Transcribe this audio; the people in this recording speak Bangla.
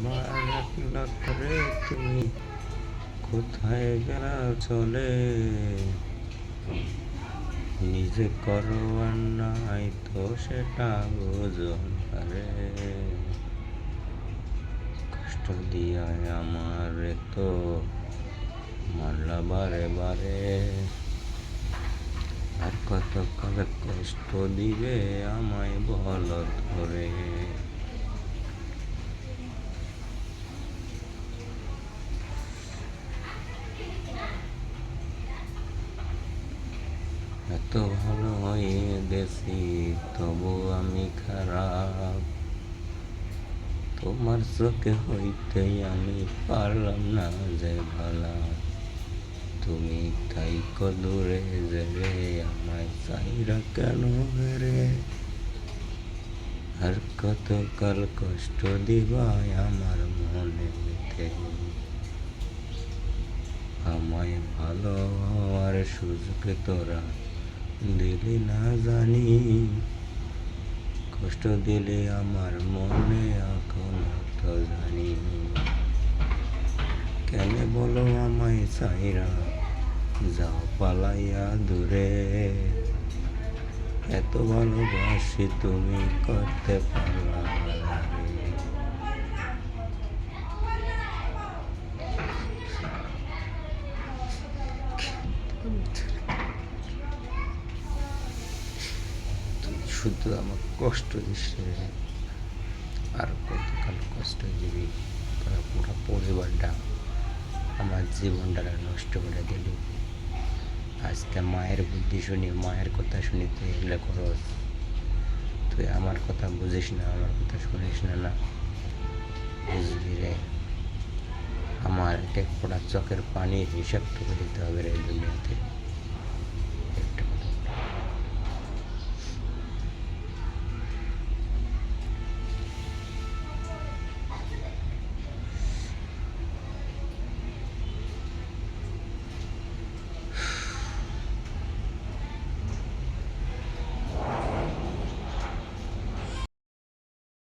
আমার একলা করে তুমি কোথায় গেলা চলে, নিজে করো অন্যায় তো সেটা বুঝো না রে। কষ্ট দিয়া আমার তো মারলা বারে বারে, আর কত কাল কষ্ট দিবে আমায় বল ধরে। এত ভালো হয়ে গেছি তবু আমি খারাপ, তোমার চোখে হইতেই আমি পারলাম না যে ভালা। তুমি তাই দূরে যাবে আমায় চাইরা কেন রে, আর কতকাল কষ্ট দিবাই আমার মনেতে। আমায় ভালো হওয়ার সুযোগ তোরা দিলি না জানি, কষ্ট দিলে আমার মনে এখন তো জানি। কেন বলো আমায় চাইরা যাও পালাইয়া দূরে, এত ভালোবাসি তুমি করতে পারলা না রে। তুই শুধু আমার কষ্ট দিস রে, আর কতকাল কষ্ট দিবি তোরা, পুরো পরিবারটা আমার জীবনটা নষ্ট করে দিলি। আজকে মায়ের বুদ্ধি শুনি, মায়ের কথা শুনি তুই এগুলো করস। তুই আমার কথা বুঝিস না, আমার কথা শুনিস না, না বুঝবি রে। আমার এক এক ফোঁটা চোখের পানির হিসাব তোকে দিতে হবে রে দুনিয়াতে।